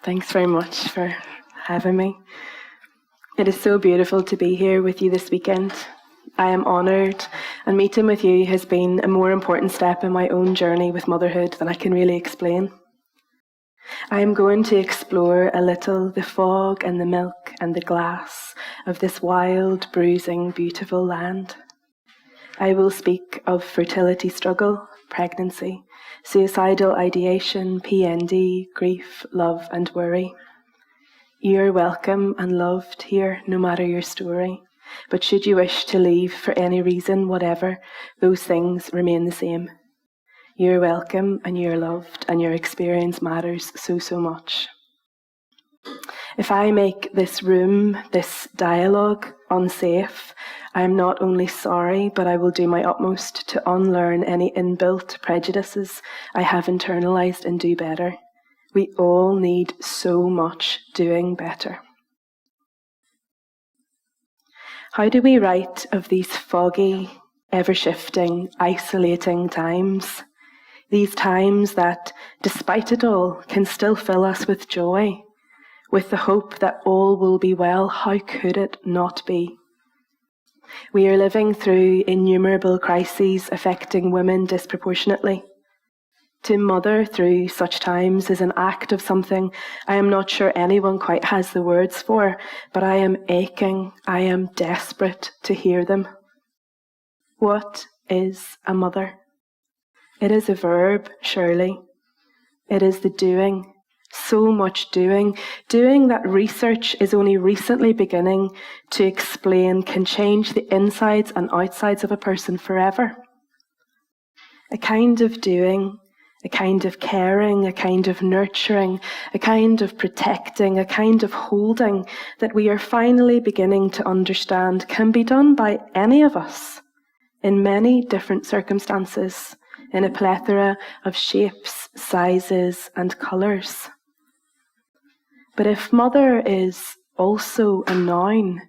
Thanks very much for having me. It is so beautiful to be here with you this weekend. I am honoured, and meeting with you has been a more important step in my own journey with motherhood than I can really explain. I am going to explore a little the fog and the milk and the glass of this wild, bruising, beautiful land. I will speak of fertility struggle, pregnancy, suicidal ideation, PND, grief, love and worry. You're welcome and loved here, no matter your story. But should you wish to leave for any reason, whatever, those things remain the same. You're welcome and you're loved, and your experience matters so, so much. If I make this room, this dialogue, unsafe, I am not only sorry, but I will do my utmost to unlearn any inbuilt prejudices I have internalized and do better. We all need so much doing better. How do we write of these foggy, ever-shifting, isolating times? These times that, despite it all, can still fill us with joy, with the hope that all will be well. How could it not be? We are living through innumerable crises affecting women disproportionately. To mother through such times is an act of something I am not sure anyone quite has the words for, but I am aching, I am desperate to hear them. What is a mother? It is a verb, surely. It is the doing, so much doing that research is only recently beginning to explain can change the insides and outsides of a person forever. A kind of doing, a kind of caring, a kind of nurturing, a kind of protecting, a kind of holding that we are finally beginning to understand can be done by any of us in many different circumstances, in a plethora of shapes, sizes, and colours. But if mother is also a noun,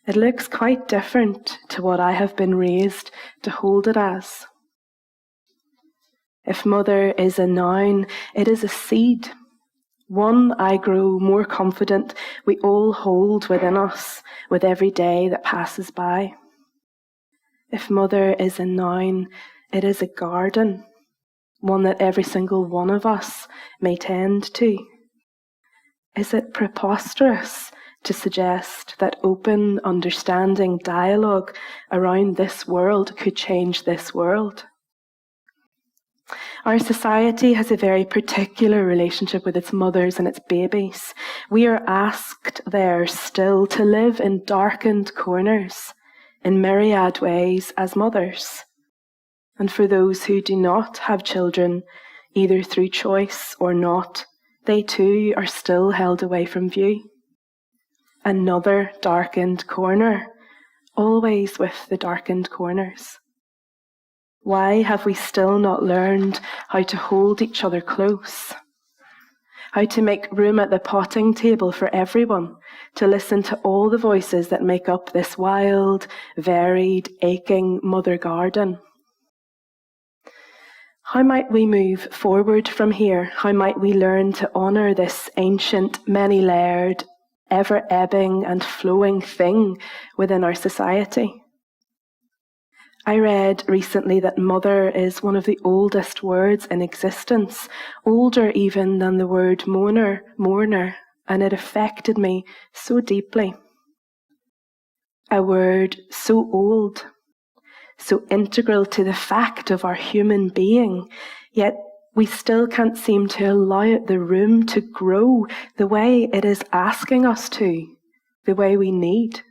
it looks quite different to what I have been raised to hold it as. If mother is a noun, it is a seed, one I grow more confident we all hold within us with every day that passes by. If mother is a noun, it is a garden, one that every single one of us may tend to. Is it preposterous to suggest that open, understanding dialogue around this world could change this world? Our society has a very particular relationship with its mothers and its babies. We are asked there still to live in darkened corners in myriad ways as mothers. And for those who do not have children, either through choice or not, they too are still held away from view. Another darkened corner, always with the darkened corners. Why have we still not learned how to hold each other close? How to make room at the potting table for everyone, to listen to all the voices that make up this wild, varied, aching mother garden? How might we move forward from here? How might we learn to honour this ancient, many-layered, ever-ebbing and flowing thing within our society? I read recently that mother is one of the oldest words in existence, older even than the word mourner, and it affected me so deeply. A word so old, so integral to the fact of our human being, yet we still can't seem to allow it the room to grow the way it is asking us to, the way we need.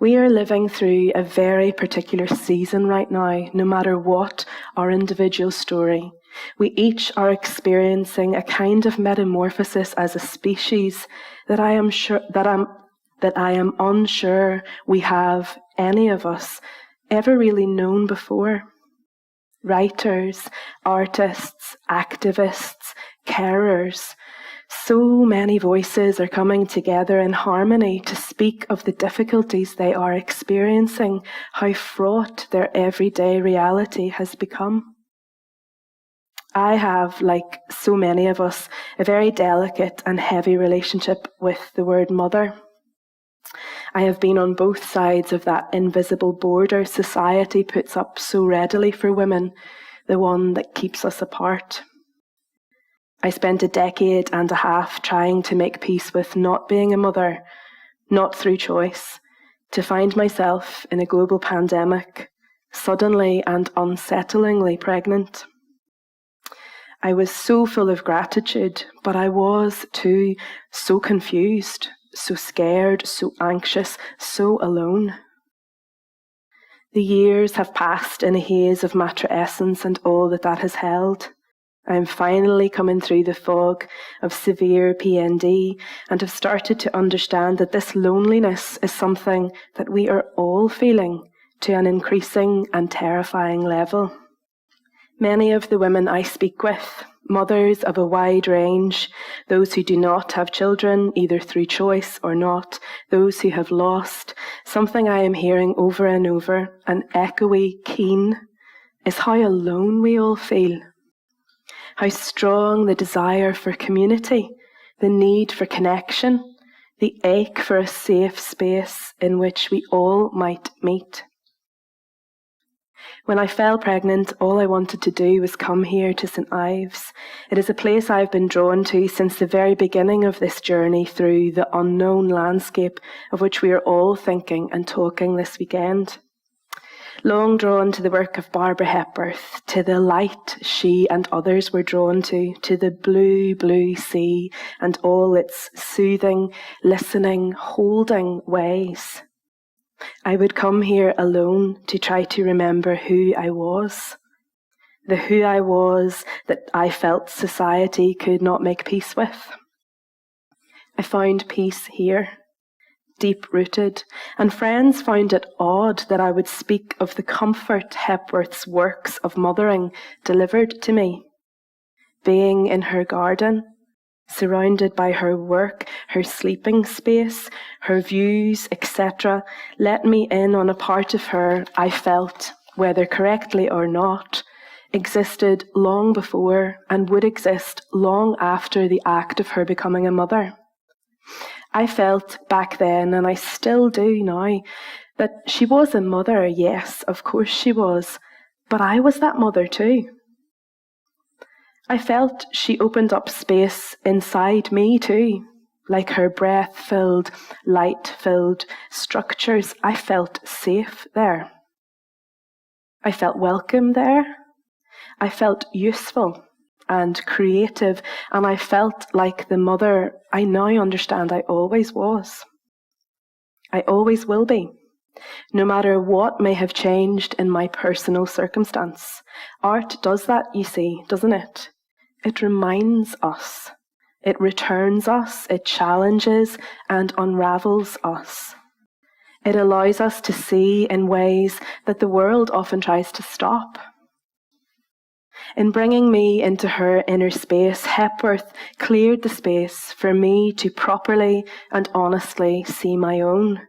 We are living through a very particular season right now, no matter what our individual story. We each are experiencing a kind of metamorphosis as a species that I am unsure we have, any of us, ever really known before. Writers, artists, activists, carers, so many voices are coming together in harmony to speak of the difficulties they are experiencing, how fraught their everyday reality has become. I have, like so many of us, a very delicate and heavy relationship with the word mother. I have been on both sides of that invisible border society puts up so readily for women, the one that keeps us apart. I spent a decade and a half trying to make peace with not being a mother, not through choice, to find myself in a global pandemic, suddenly and unsettlingly pregnant. I was so full of gratitude, but I was too so confused, so scared, so anxious, so alone. The years have passed in a haze of matrescence and all that has held. I am finally coming through the fog of severe PND and have started to understand that this loneliness is something that we are all feeling to an increasing and terrifying level. Many of the women I speak with, mothers of a wide range, those who do not have children, either through choice or not, those who have lost, something I am hearing over and over, an echoey keen, is how alone we all feel. How strong the desire for community, the need for connection, the ache for a safe space in which we all might meet. When I fell pregnant, all I wanted to do was come here to St. Ives. It is a place I've been drawn to since the very beginning of this journey through the unknown landscape of which we are all thinking and talking this weekend. Long drawn to the work of Barbara Hepworth, to the light she and others were drawn to the blue, blue sea and all its soothing, listening, holding ways. I would come here alone to try to remember who I was. The who I was that I felt society could not make peace with. I found peace here, deep-rooted, and friends found it odd that I would speak of the comfort Hepworth's works of mothering delivered to me. Being in her garden, surrounded by her work, her sleeping space, her views, etc., let me in on a part of her I felt, whether correctly or not, existed long before and would exist long after the act of her becoming a mother. I felt back then, and I still do now, that she was a mother, yes, of course she was, but I was that mother too. I felt she opened up space inside me too, like her breath-filled, light-filled structures. I felt safe there. I felt welcome there. I felt useful and creative, and I felt like the mother I now understand I always was. I always will be, no matter what may have changed in my personal circumstance. Art does that, you see, doesn't it? It reminds us, it returns us, it challenges and unravels us. It allows us to see in ways that the world often tries to stop. In bringing me into her inner space, Hepworth cleared the space for me to properly and honestly see my own.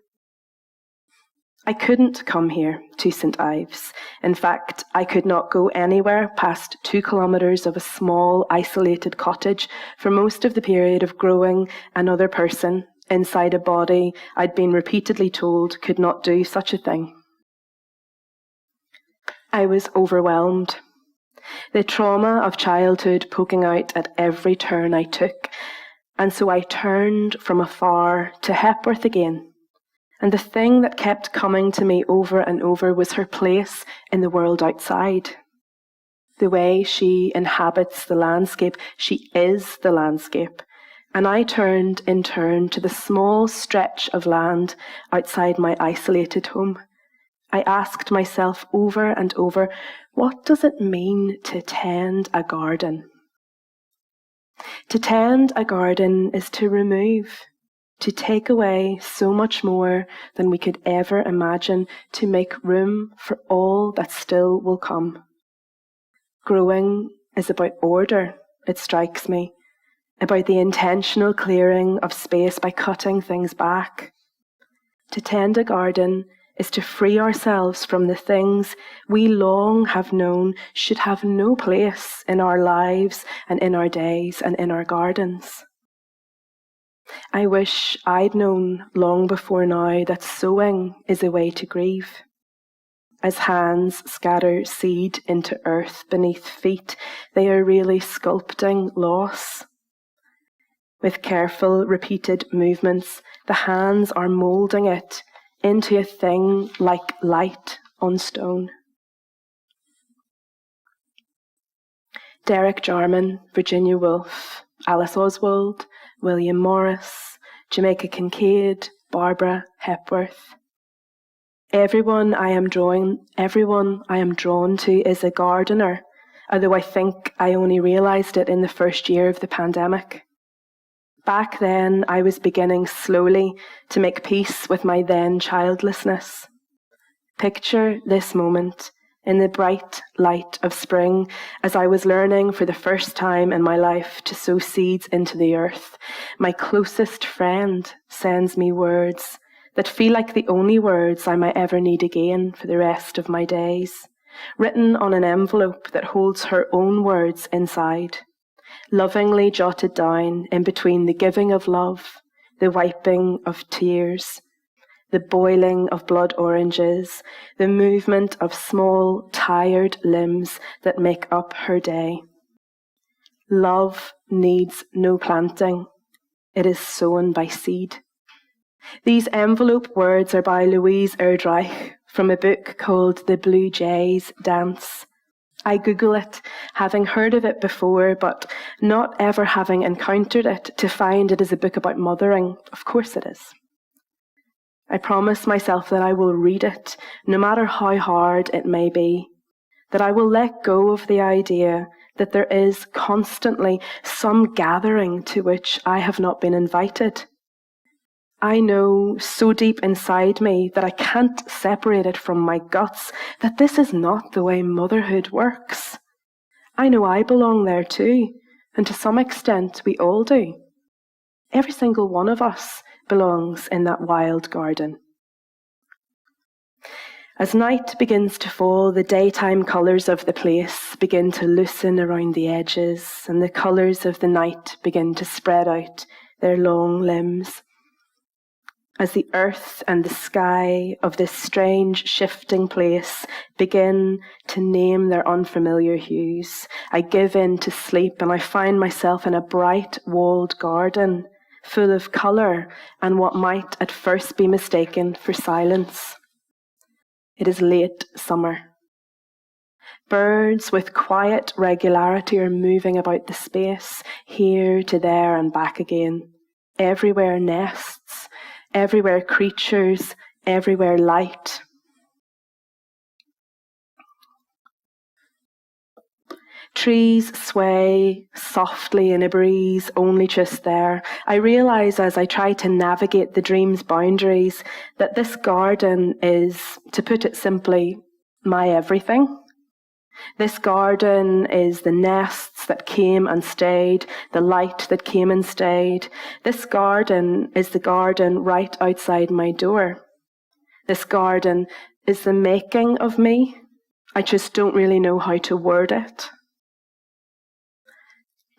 I couldn't come here to St. Ives. In fact, I could not go anywhere past 2 kilometres of a small, isolated cottage for most of the period of growing another person inside a body I'd been repeatedly told could not do such a thing. I was overwhelmed. The trauma of childhood poking out at every turn I took, and so I turned from afar to Hepworth again. And the thing that kept coming to me over and over was her place in the world outside. The way she inhabits the landscape, she is the landscape. And I turned in turn to the small stretch of land outside my isolated home. I asked myself over and over, what does it mean to tend a garden? To tend a garden is to remove, to take away so much more than we could ever imagine, to make room for all that still will come. Growing is about order, it strikes me, about the intentional clearing of space by cutting things back. To tend a garden is to free ourselves from the things we long have known should have no place in our lives and in our days and in our gardens. I wish I'd known long before now that sowing is a way to grieve. As hands scatter seed into earth beneath feet, they are really sculpting loss. With careful, repeated movements, the hands are moulding it into a thing like light on stone. Derek Jarman, Virginia Woolf, Alice Oswald, William Morris, Jamaica Kincaid, Barbara Hepworth. Everyone I am drawn to is a gardener, although I think I only realised it in the first year of the pandemic. Back then, I was beginning slowly to make peace with my then childlessness. Picture this moment in the bright light of spring as I was learning for the first time in my life to sow seeds into the earth. My closest friend sends me words that feel like the only words I might ever need again for the rest of my days, written on an envelope that holds her own words inside, lovingly jotted down in between the giving of love, the wiping of tears, the boiling of blood oranges, the movement of small, tired limbs that make up her day. Love needs no planting. It is sown by seed. These envelope words are by Louise Erdreich from a book called The Blue Jays Dance. I Google it, having heard of it before, but not ever having encountered it to find it is a book about mothering. Of course it is. I promise myself that I will read it, no matter how hard it may be, that I will let go of the idea that there is constantly some gathering to which I have not been invited. I know so deep inside me that I can't separate it from my guts that this is not the way motherhood works. I know I belong there too, and to some extent we all do. Every single one of us belongs in that wild garden. As night begins to fall, the daytime colours of the place begin to loosen around the edges, and the colours of the night begin to spread out their long limbs. As the earth and the sky of this strange, shifting place begin to name their unfamiliar hues, I give in to sleep and I find myself in a bright, walled garden, full of colour and what might at first be mistaken for silence. It is late summer. Birds with quiet regularity are moving about the space, here to there and back again. Everywhere nests, everywhere creatures, everywhere light. Trees sway softly in a breeze, only just there. I realise as I try to navigate the dream's boundaries that this garden is, to put it simply, my everything. This garden is the nests that came and stayed, the light that came and stayed. This garden is the garden right outside my door. This garden is the making of me. I just don't really know how to word it.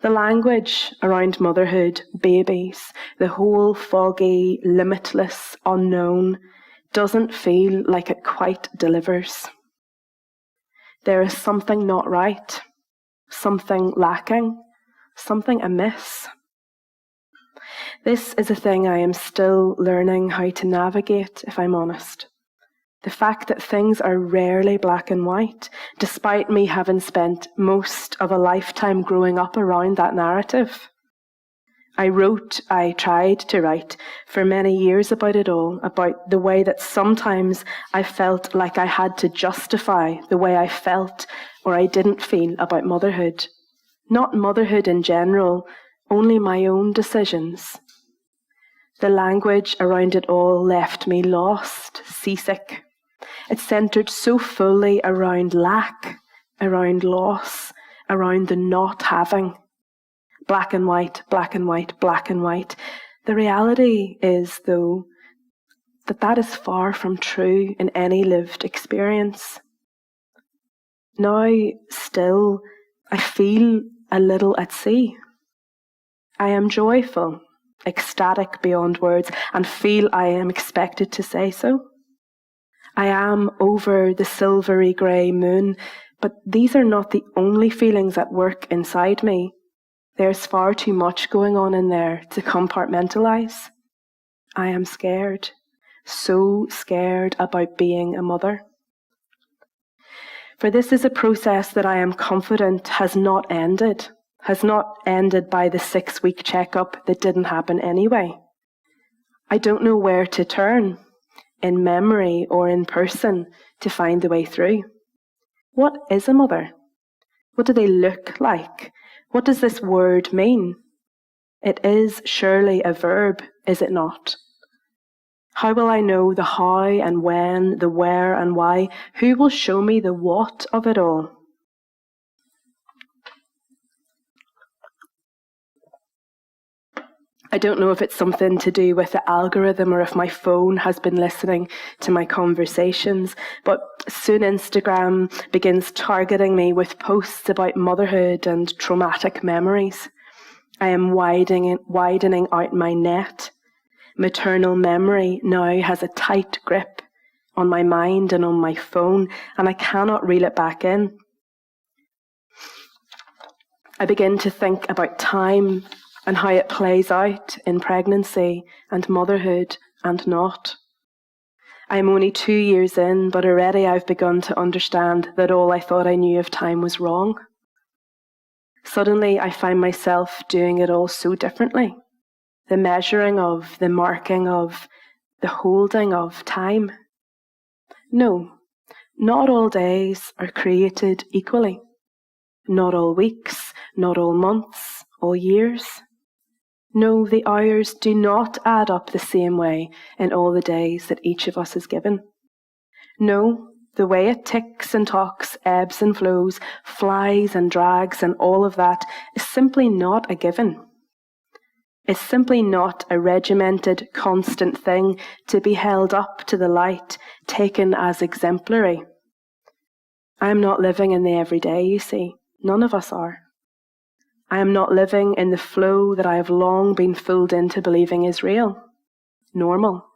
The language around motherhood, babies, the whole foggy, limitless unknown, doesn't feel like it quite delivers. There is something not right, something lacking, something amiss. This is a thing I am still learning how to navigate, if I'm honest. The fact that things are rarely black and white, despite me having spent most of a lifetime growing up around that narrative. I tried to write for many years about it all, about the way that sometimes I felt like I had to justify the way I felt or I didn't feel about motherhood. Not motherhood in general, only my own decisions. The language around it all left me lost, seasick. It centred so fully around lack, around loss, around the not having. Black and white, black and white, black and white. The reality is, though, that is far from true in any lived experience. Now, still, I feel a little at sea. I am joyful, ecstatic beyond words, and feel I am expected to say so. I am over the silvery grey moon, but these are not the only feelings at work inside me. There's far too much going on in there to compartmentalise. I am scared, so scared about being a mother. For this is a process that I am confident has not ended by the 6-week checkup that didn't happen anyway. I don't know where to turn, in memory or in person, to find the way through. What is a mother? What do they look like? What does this word mean? It is surely a verb, is it not? How will I know the how and when, the where and why? Who will show me the what of it all? I don't know if it's something to do with the algorithm or if my phone has been listening to my conversations, but soon Instagram begins targeting me with posts about motherhood and traumatic memories. I am widening out my net. Maternal memory now has a tight grip on my mind and on my phone, and I cannot reel it back in. I begin to think about time and how it plays out in pregnancy and motherhood and not. I am only 2 years in, but already I've begun to understand that all I thought I knew of time was wrong. Suddenly I find myself doing it all so differently. The measuring of, the marking of, the holding of time. No, not all days are created equally. Not all weeks, not all months, all years. No, the hours do not add up the same way in all the days that each of us is given. No, the way it ticks and talks, ebbs and flows, flies and drags and all of that is simply not a given. It's simply not a regimented, constant thing to be held up to the light, taken as exemplary. I am not living in the everyday, you see. None of us are. I am not living in the flow that I have long been fooled into believing is real, normal.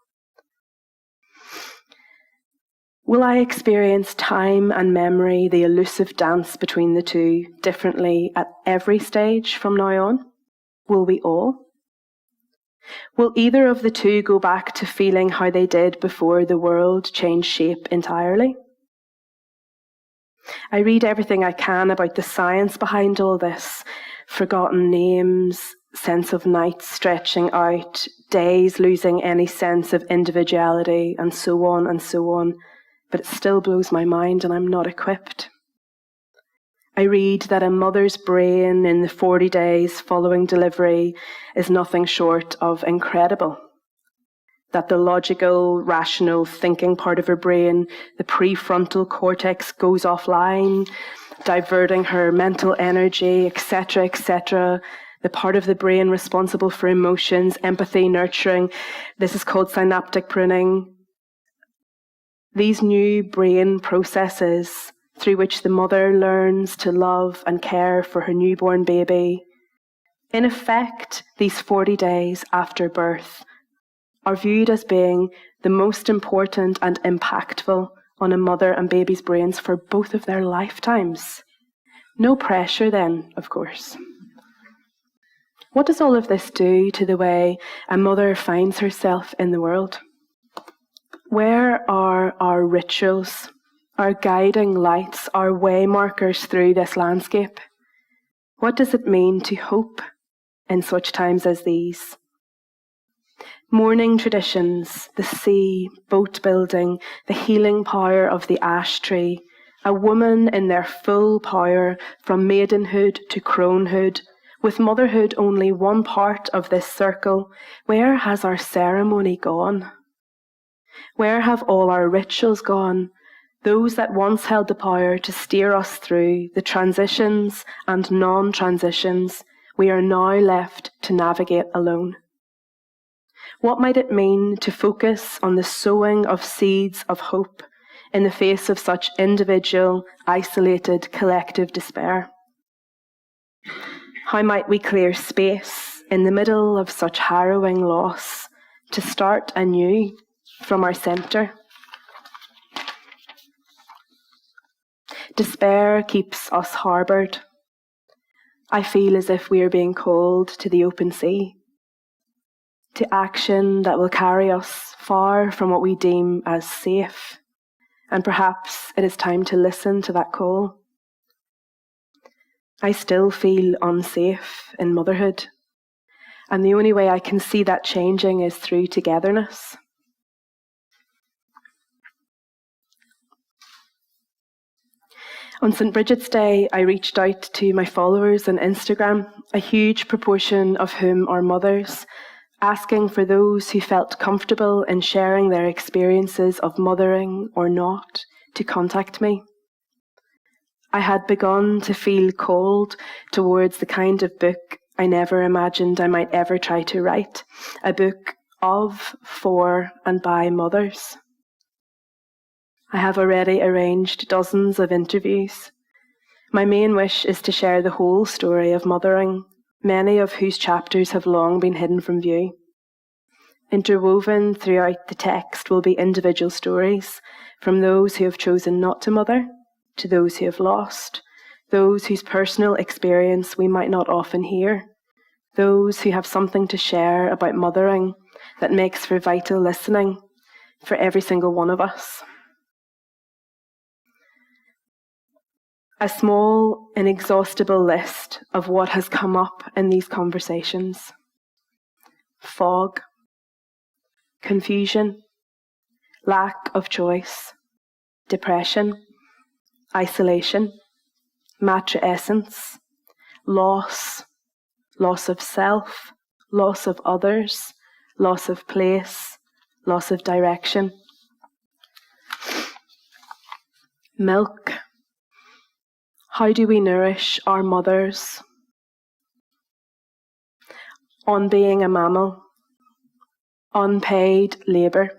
Will I experience time and memory, the elusive dance between the two, differently at every stage from now on? Will we all? Will either of the two go back to feeling how they did before the world changed shape entirely? I read everything I can about the science behind all this. Forgotten names, sense of night stretching out, days losing any sense of individuality, and so on and so on. But it still blows my mind and I'm not equipped. I read that a mother's brain in the 40 days following delivery is nothing short of incredible. That the logical, rational thinking part of her brain, the prefrontal cortex, goes offline, diverting her mental energy, etc., etc. The part of the brain responsible for emotions, empathy, nurturing. This is called synaptic pruning. These new brain processes through which the mother learns to love and care for her newborn baby. In effect, these 40 days after birth are viewed as being the most important and impactful on a mother and baby's brains for both of their lifetimes. No pressure then, of course. What does all of this do to the way a mother finds herself in the world? Where are our rituals, our guiding lights, our way markers through this landscape? What does it mean to hope in such times as these? Morning traditions, the sea, boat building, the healing power of the ash tree, a woman in their full power from maidenhood to cronehood, with motherhood only one part of this circle. Where has our ceremony gone? Where have all our rituals gone? Those that once held the power to steer us through the transitions and non-transitions we are now left to navigate alone. What might it mean to focus on the sowing of seeds of hope in the face of such individual, isolated, collective despair? How might we clear space in the middle of such harrowing loss to start anew from our centre? Despair keeps us harboured. I feel as if we are being called to the open sea, to action that will carry us far from what we deem as safe, and perhaps it is time to listen to that call. I still feel unsafe in motherhood, and the only way I can see that changing is through togetherness. On St. Bridget's Day, I reached out to my followers on Instagram, a huge proportion of whom are mothers, asking for those who felt comfortable in sharing their experiences of mothering or not to contact me. I had begun to feel called towards the kind of book I never imagined I might ever try to write, a book of, for, and by mothers. I have already arranged dozens of interviews. My main wish is to share the whole story of mothering, many of whose chapters have long been hidden from view. Interwoven throughout the text will be individual stories, from those who have chosen not to mother, to those who have lost, those whose personal experience we might not often hear, those who have something to share about mothering that makes for vital listening for every single one of us. A small, inexhaustible list of what has come up in these conversations. Fog, confusion, lack of choice, depression, isolation, matrescence, loss of self, loss of others, loss of place, loss of direction. Milk. How do we nourish our mothers? On being a mammal, unpaid labour,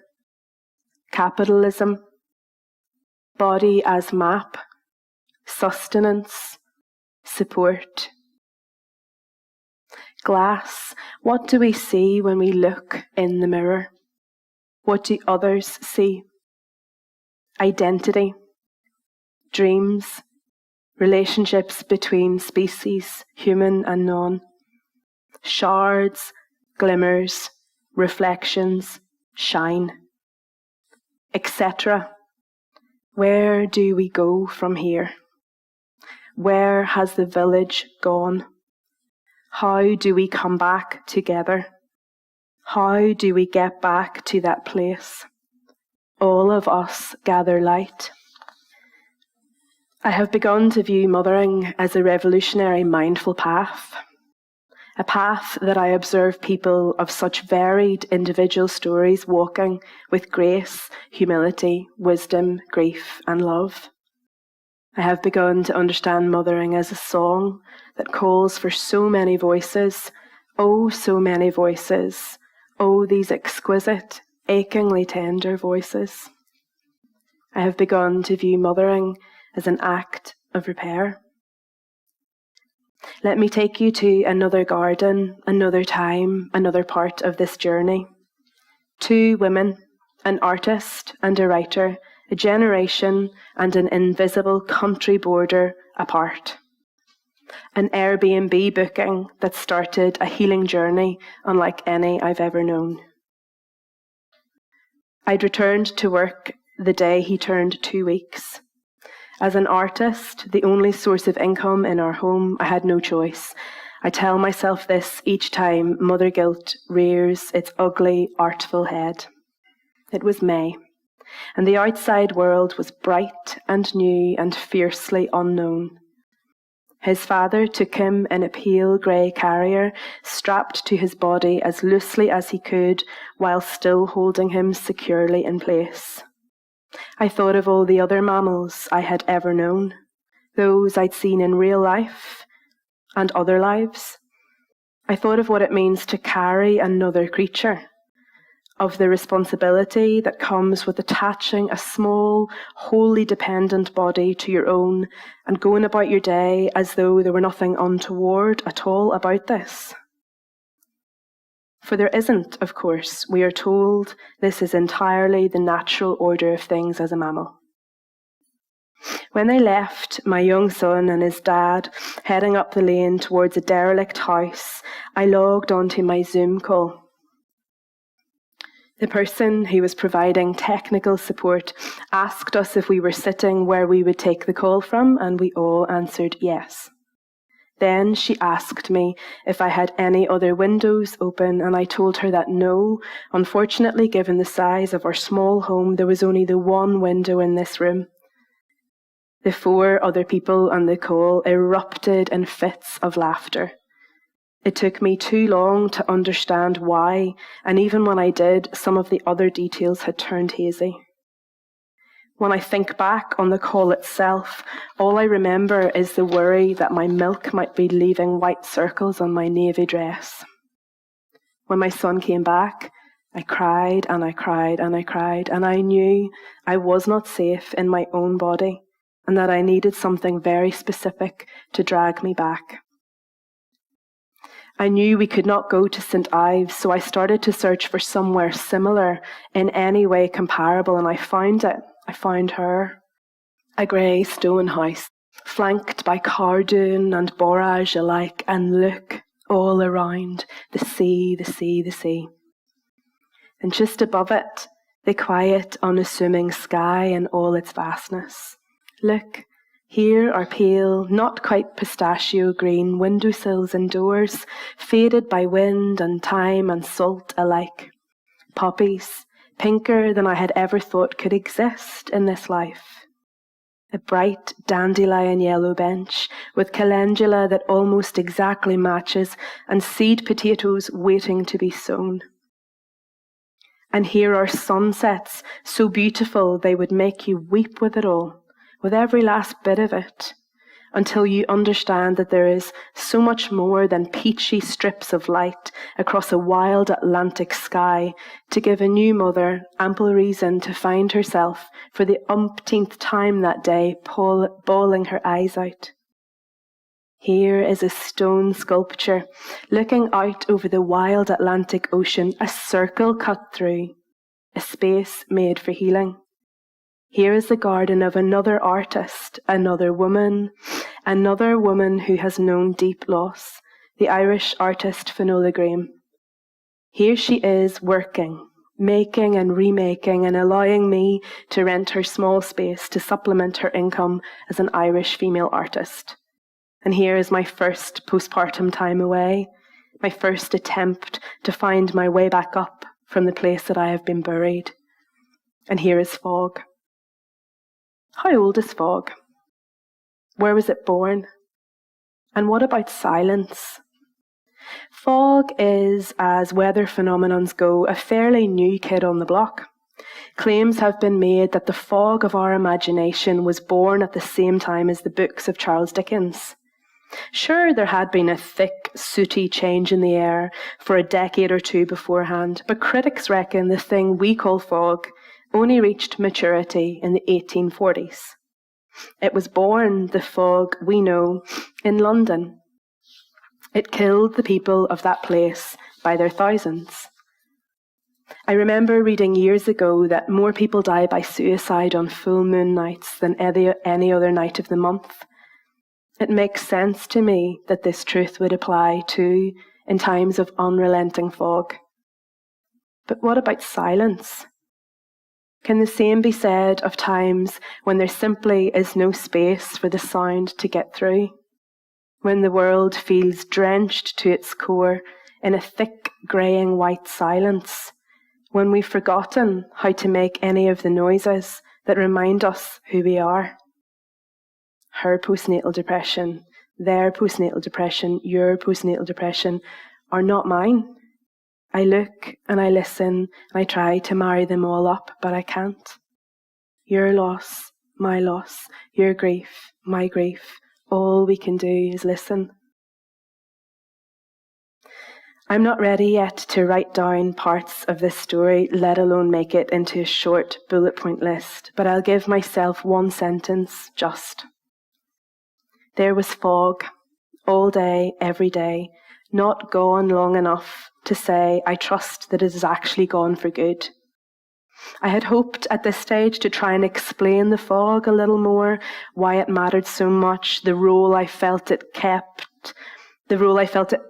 capitalism, body as map, sustenance, support. Glass, what do we see when we look in the mirror? What do others see? Identity, dreams, relationships between species, human and non, shards, glimmers, reflections, shine, etc. Where do we go from here? Where has the village gone? How do we come back together? How do we get back to that place? All of us gather light. I have begun to view mothering as a revolutionary mindful path, a path that I observe people of such varied individual stories walking with grace, humility, wisdom, grief, and love. I have begun to understand mothering as a song that calls for so many voices, oh, so many voices, oh, these exquisite, achingly tender voices. I have begun to view mothering as an act of repair. Let me take you to another garden, another time, another part of this journey. Two women, an artist and a writer, a generation and an invisible country border apart. An Airbnb booking that started a healing journey unlike any I've ever known. I'd returned to work the day he turned 2 weeks. As an artist, the only source of income in our home, I had no choice. I tell myself this each time mother guilt rears its ugly, artful head. It was May, and the outside world was bright and new and fiercely unknown. His father took him in a pale grey carrier, strapped to his body as loosely as he could, while still holding him securely in place. I thought of all the other mammals I had ever known, those I'd seen in real life and other lives. I thought of what it means to carry another creature, of the responsibility that comes with attaching a small, wholly dependent body to your own and going about your day as though there were nothing untoward at all about this? For there isn't, of course. We are told this is entirely the natural order of things as a mammal. When they left my young son and his dad heading up the lane towards a derelict house, I logged onto my Zoom call. The person who was providing technical support asked us if we were sitting where we would take the call from, and we all answered yes. Then she asked me if I had any other windows open, and I told her that no. Unfortunately, given the size of our small home, there was only the one window in this room. The 4 other people on the call erupted in fits of laughter. It took me too long to understand why, and even when I did, some of the other details had turned hazy. When I think back on the call itself, all I remember is the worry that my milk might be leaving white circles on my navy dress. When my son came back, I cried and I cried and I cried, and I knew I was not safe in my own body and that I needed something very specific to drag me back. I knew we could not go to St. Ives, so I started to search for somewhere similar, in any way comparable, and I found it. I found her. A grey stone house, flanked by Cardoon and Borage alike, and look, all around, the sea, the sea, the sea. And just above it, the quiet, unassuming sky in all its vastness. Look, here are pale, not quite pistachio green windowsills and doors, faded by wind and time and salt alike. Poppies, pinker than I had ever thought could exist in this life. A bright dandelion yellow bench with calendula that almost exactly matches, and seed potatoes waiting to be sown. And here are sunsets, so beautiful they would make you weep with it all, with every last bit of it, until you understand that there is so much more than peachy strips of light across a wild Atlantic sky to give a new mother ample reason to find herself for the umpteenth time that day bawling her eyes out. Here is a stone sculpture looking out over the wild Atlantic Ocean, a circle cut through, a space made for healing. Here is the garden of another artist, another woman who has known deep loss, the Irish artist Finola Graham. Here she is working, making and remaking, and allowing me to rent her small space to supplement her income as an Irish female artist. And here is my first postpartum time away, my first attempt to find my way back up from the place that I have been buried. And here is fog. How old is fog? Where was it born? And what about silence? Fog is, as weather phenomenons go, a fairly new kid on the block. Claims have been made that the fog of our imagination was born at the same time as the books of Charles Dickens. Sure, there had been a thick, sooty change in the air for a decade or two beforehand, but critics reckon the thing we call fog only reached maturity in the 1840s. It was born, the fog we know, in London. It killed the people of that place by their thousands. I remember reading years ago that more people die by suicide on full moon nights than any other night of the month. It makes sense to me that this truth would apply too in times of unrelenting fog. But what about silence? Can the same be said of times when there simply is no space for the sound to get through? When the world feels drenched to its core in a thick, greying white silence? When we've forgotten how to make any of the noises that remind us who we are? Her postnatal depression, their postnatal depression, your postnatal depression are not mine. I look and I listen and I try to marry them all up, but I can't. Your loss, my loss, your grief, my grief, all we can do is listen. I'm not ready yet to write down parts of this story, let alone make it into a short bullet point list, but I'll give myself one sentence just. There was fog, all day, every day, not gone long enough to say I trust that it is actually gone for good. I had hoped at this stage to try and explain the fog a little more, why it mattered so much, the role I felt it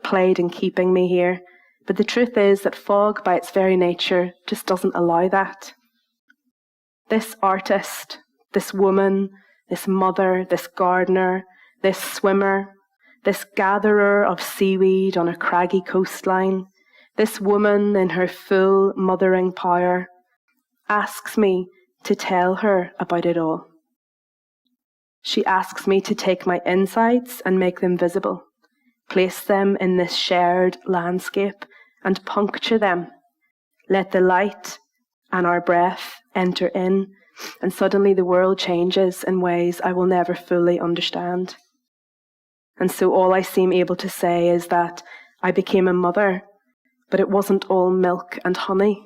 played in keeping me here. But the truth is that fog, by its very nature, just doesn't allow that. This artist, this woman, this mother, this gardener, this swimmer, this gatherer of seaweed on a craggy coastline, this woman in her full mothering power, asks me to tell her about it all. She asks me to take my insights and make them visible, place them in this shared landscape and puncture them. Let the light and our breath enter in, and suddenly the world changes in ways I will never fully understand. And so all I seem able to say is that I became a mother, but it wasn't all milk and honey.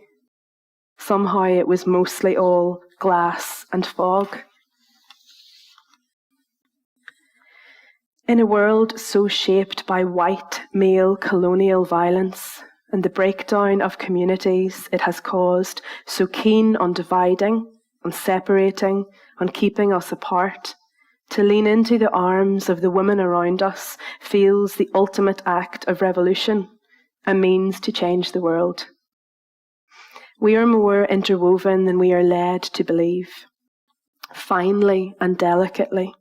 Somehow it was mostly all glass and fog. In a world so shaped by white male colonial violence and the breakdown of communities it has caused, so keen on dividing, on separating, on keeping us apart, to lean into the arms of the women around us feels the ultimate act of revolution, a means to change the world. We are more interwoven than we are led to believe. Finely and delicately,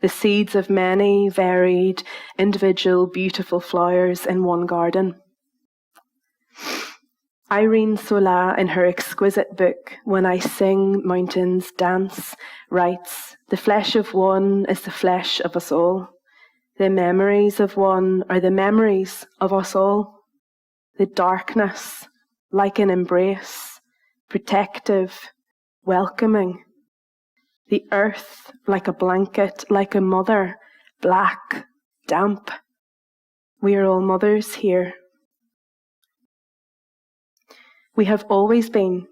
the seeds of many varied, individual, beautiful flowers in one garden. Irene Sola, in her exquisite book, When I Sing, Mountains Dance, writes, "The flesh of one is the flesh of us all. The memories of one are the memories of us all. The darkness, like an embrace, protective, welcoming. The earth, like a blanket, like a mother, black, damp. We are all mothers here. We have always been,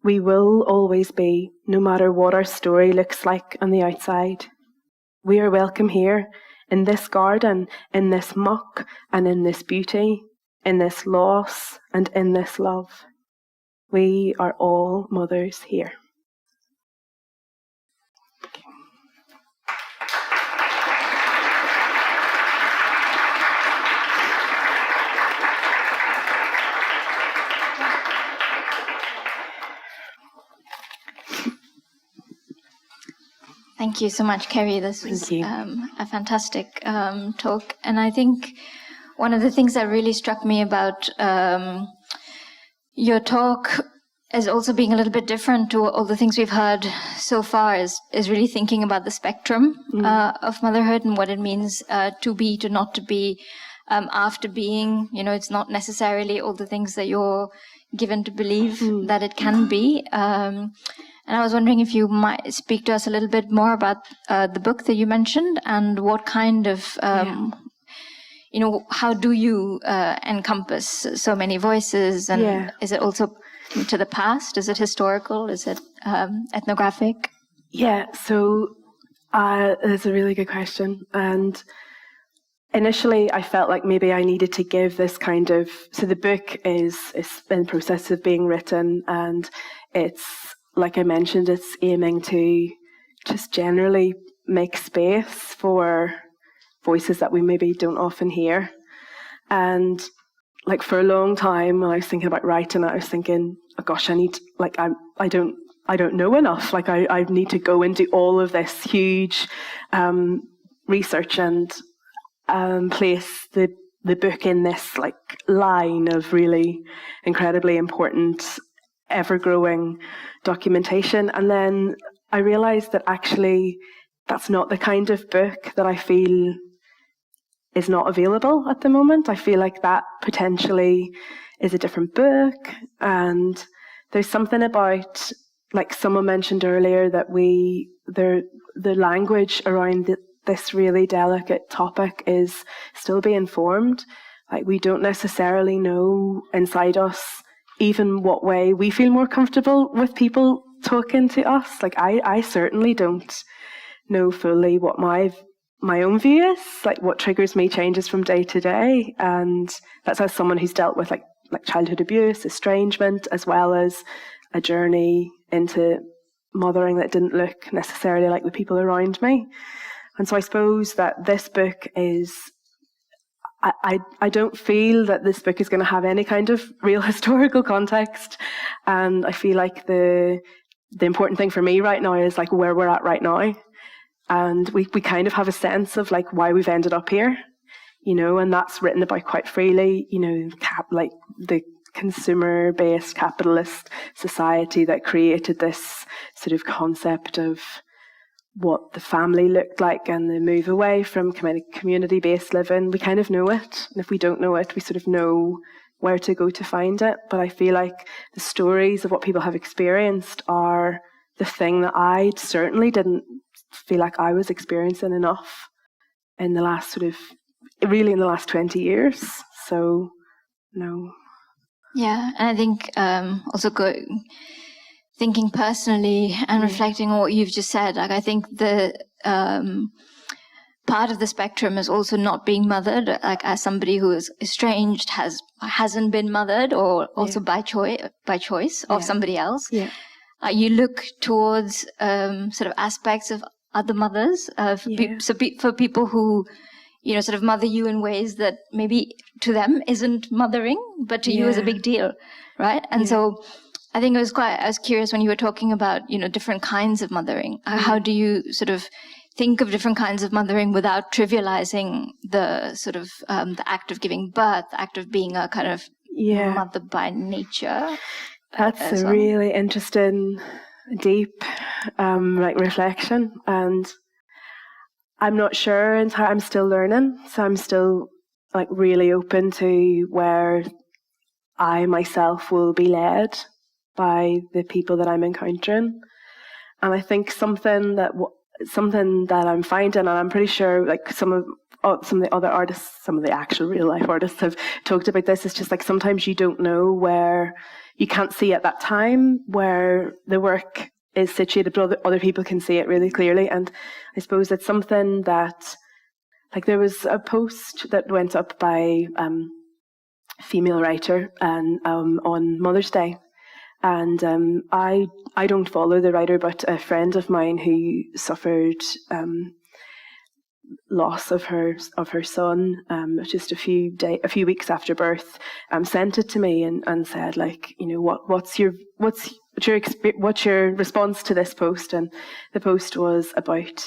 we will always be, no matter what our story looks like on the outside. We are welcome here, in this garden, in this muck and in this beauty, in this loss and in this love. We are all mothers here." Thank you so much, Keri. This was a fantastic talk. And I think one of the things that really struck me about your talk as also being a little bit different to all the things we've heard so far is really thinking about the spectrum of motherhood and what it means to be, to not to be, after being. You know, it's not necessarily all the things that you're given to believe that it can be. And I was wondering if you might speak to us a little bit more about the book that you mentioned and what kind of, you know, how do you encompass so many voices? And is it also to the past? Is it historical? Is it ethnographic? Yeah, so that's a really good question. And initially, I felt like maybe I needed to give this kind of... So the book is in the process of being written, and it's, like I mentioned, it's aiming to just generally make space for voices that we maybe don't often hear. And like for a long time, when I was thinking about writing it, I was thinking, oh gosh, I need, like, I don't know enough. Like I need to go into all of this huge research and place the book in this like line of really incredibly important, ever-growing documentation. And then I realized that actually that's not the kind of book that I feel is not available at the moment. I feel like that potentially is a different book. And there's something about, like someone mentioned earlier, that the language around this really delicate topic is still being formed. Like, we don't necessarily know inside us even what way we feel more comfortable with people talking to us. Like, I certainly don't know fully what my own view is, like what triggers me changes from day to day. And that's as someone who's dealt with like childhood abuse, estrangement, as well as a journey into mothering that didn't look necessarily like the people around me. And so I suppose that this book is, I don't feel that this book is going to have any kind of real historical context. And I feel like the important thing for me right now is like where we're at right now. And we kind of have a sense of like why we've ended up here, you know, and that's written about quite freely, you know, like the consumer-based capitalist society that created this sort of concept of what the family looked like and the move away from community-based living. We kind of know it. And if we don't know it, we sort of know where to go to find it. But I feel like the stories of what people have experienced are the thing that I certainly didn't feel like I was experiencing enough in the last in the last 20 years. So, no. Yeah, and I think also thinking personally and reflecting on what you've just said, like I think the part of the spectrum is also not being mothered, like as somebody who is estranged, hasn't been mothered, or also by choice of somebody else. Yeah. You look towards sort of aspects of other mothers, for people who, you know, sort of mother you in ways that maybe to them isn't mothering, but to you is a big deal, right? And so I think I was curious when you were talking about, you know, different kinds of mothering. How do you sort of think of different kinds of mothering without trivializing the sort of the act of giving birth, the act of being a kind of mother by nature? That's a really interesting, deep, like reflection, and I'm not sure until I'm still learning. So I'm still like really open to where I myself will be led by the people that I'm encountering. And I think something that I'm finding, and I'm pretty sure like some of the other artists, some of the actual real life artists have talked about this, is just like sometimes you don't know where, you can't see at that time where the work is situated, but other people can see it really clearly. And I suppose it's something that, like, there was a post that went up by a female writer and on Mother's Day. And I don't follow the writer, but a friend of mine who suffered loss of her son just a few weeks after birth, sent it to me and said, like, you know, what's your response to this post? And the post was about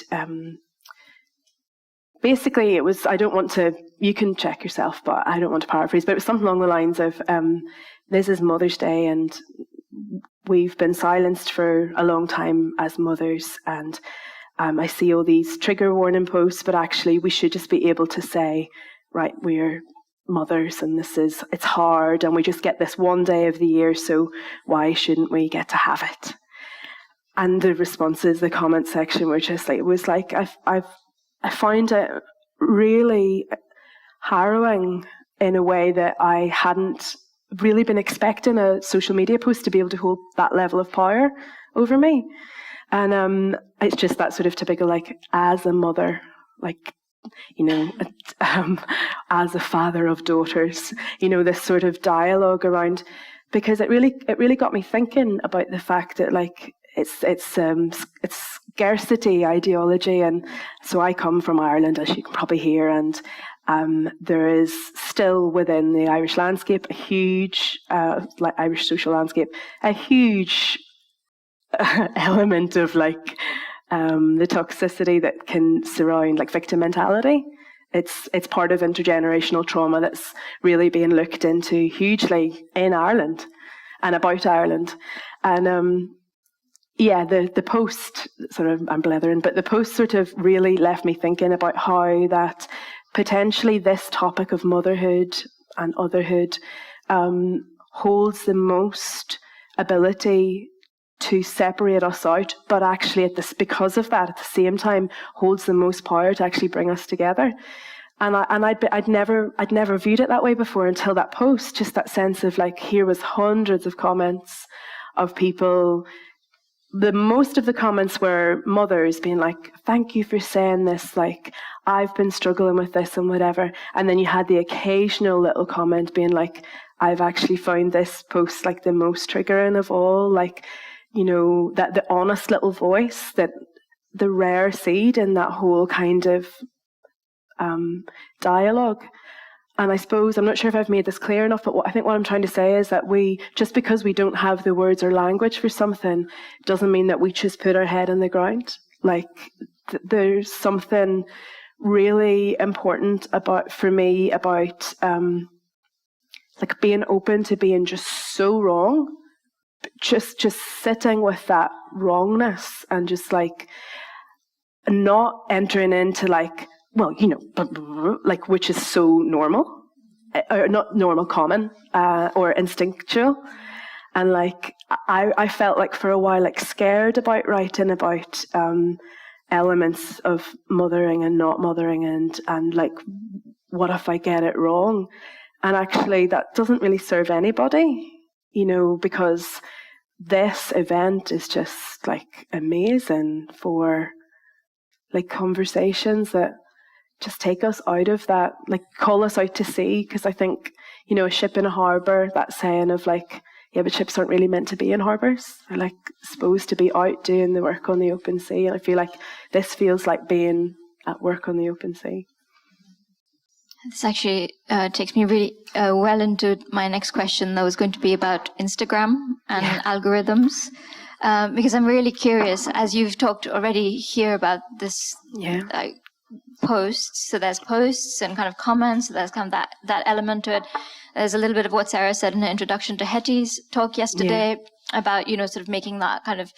basically, it was, I don't want to, you can check yourself, but I don't want to paraphrase, but it was something along the lines of this is Mother's Day and we've been silenced for a long time as mothers, and I see all these trigger warning posts, but actually we should just be able to say, right, we're mothers and it's hard and we just get this one day of the year, so why shouldn't we get to have it? And the responses, the comment section were just like, it was like, I found it really harrowing in a way that I hadn't really been expecting a social media post to be able to hold that level of power over me. And it's just that sort of typical, like, as a mother, like, you know, as a father of daughters, you know, this sort of dialogue around, because it really got me thinking about the fact that, like, it's scarcity ideology. And so I come from Ireland, as you can probably hear, and there is still within the Irish landscape a huge, like Irish social landscape, a huge element of like the toxicity that can surround like victim mentality. It's part of intergenerational trauma that's really being looked into hugely in Ireland and about Ireland. And the post sort of, I'm blethering, but the post sort of really left me thinking about how that potentially this topic of motherhood and otherhood holds the most ability to separate us out, but actually because of that, at the same time, holds the most power to actually bring us together. I'd never viewed it that way before until that post. Just that sense of like, here was hundreds of comments of people. Most of the comments were mothers being like, thank you for saying this, like, I've been struggling with this and whatever. And then you had the occasional little comment being like, I've actually found this post like the most triggering of all, like, you know, that the honest little voice, that the rare seed in that whole kind of dialogue. And I suppose, I'm not sure if I've made this clear enough, but I think what I'm trying to say is that just because we don't have the words or language for something, doesn't mean that we just put our head in the ground. Like, there's something really important for me about like being open to being just so wrong, just sitting with that wrongness and just like not entering into like, well, you know, like, which is so normal, or not normal, common, or instinctual. And like, I felt like for a while, like scared about writing about elements of mothering and not mothering, and like, what if I get it wrong? And actually that doesn't really serve anybody, you know, because this event is just like amazing for like conversations that just take us out of that, like call us out to sea. Because I think, you know, a ship in a harbour, that saying of like, yeah, but ships aren't really meant to be in harbours. They're like supposed to be out doing the work on the open sea. And I feel like this feels like being at work on the open sea. This actually takes me really well into my next question, that was going to be about Instagram and algorithms. Because I'm really curious, as you've talked already here about this posts. So there's posts and kind of comments. So there's kind of that element to it. There's a little bit of what Sarah said in her introduction to Hetty's talk yesterday about, you know, sort of making that kind of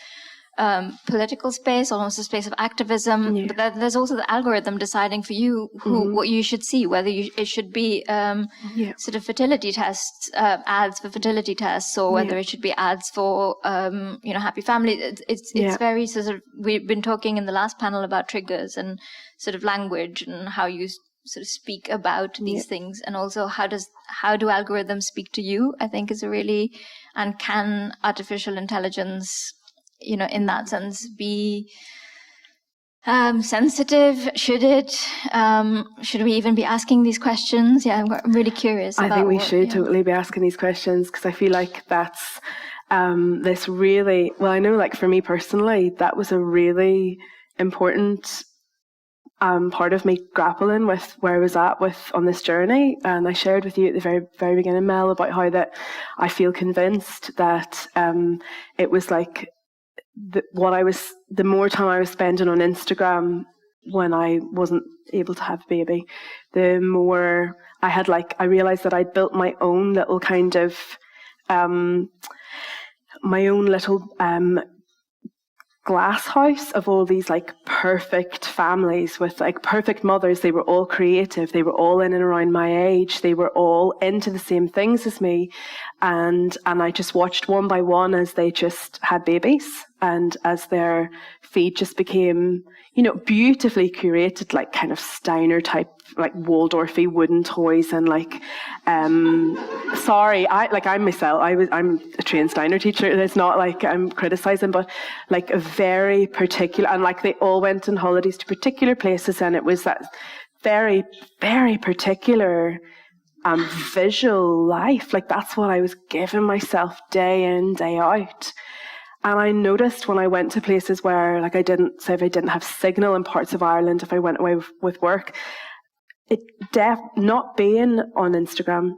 political space, almost a space of activism. But then there's also the algorithm deciding for you what you should see, whether it should be sort of fertility tests, ads for fertility tests, or whether it should be ads for you know, happy family. It's very sort of, we've been talking in the last panel about triggers and sort of language and how you sort of speak about these things, and also how do algorithms speak to you, I think is a really, and can artificial intelligence, you know, in that sense, be sensitive? Should we even be asking these questions? Yeah, I'm really curious. I think we should totally be asking these questions, because I feel like that's this really, well, I know like for me personally, that was a really important part of me grappling with where I was at on this journey. And I shared with you at the very, very beginning, Mel, about how that I feel convinced that it was like, the more time I was spending on Instagram when I wasn't able to have a baby, the more I realized that I'd built my own little kind of, my own little glass house of all these like perfect families with like perfect mothers. They were all creative. They were all in and around my age. They were all into the same things as me. And I just watched one by one as they just had babies, and as their feed just became, you know, beautifully curated, like kind of Steiner type, like Waldorfy wooden toys, and like, I'm myself, I'm a trained Steiner teacher. It's not like I'm criticizing, but like a very particular, and like they all went on holidays to particular places, and it was that very, very particular visual life. Like that's what I was giving myself day in, day out. And I noticed when I went to places where, like, if I didn't have signal in parts of Ireland, if I went away with work, not being on Instagram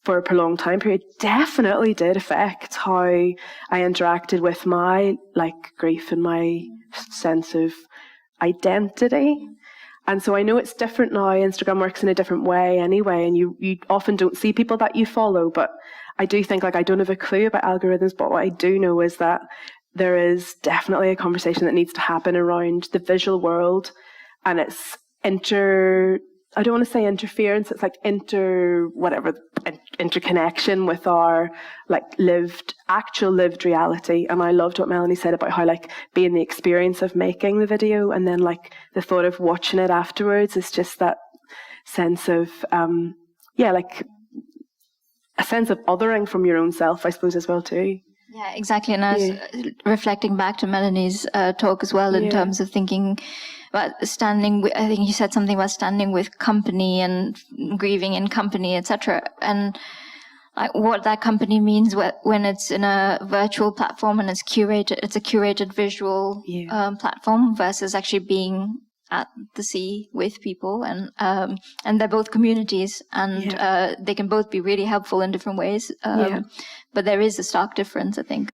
for a prolonged time period definitely did affect how I interacted with my like grief and my sense of identity. And so I know it's different now. Instagram works in a different way anyway, and you often don't see people that you follow. But I do think, like, I don't have a clue about algorithms, but what I do know is that there is definitely a conversation that needs to happen around the visual world, and it's I don't want to say interference, it's like interconnection with our like actual lived reality. And I loved what Melanie said about how like being the experience of making the video, and then like the thought of watching it afterwards is just that sense of, like a sense of othering from your own self, I suppose, as well, too. Yeah, exactly. And I was reflecting back to Melanie's talk as well, in terms of thinking about standing. I think you said something about standing with company and grieving in company, etc. And like what that company means when it's in a virtual platform and it's curated. It's a curated visual platform versus actually being at the sea with people, and they're both communities, and they can both be really helpful in different ways. But there is a stark difference, I think.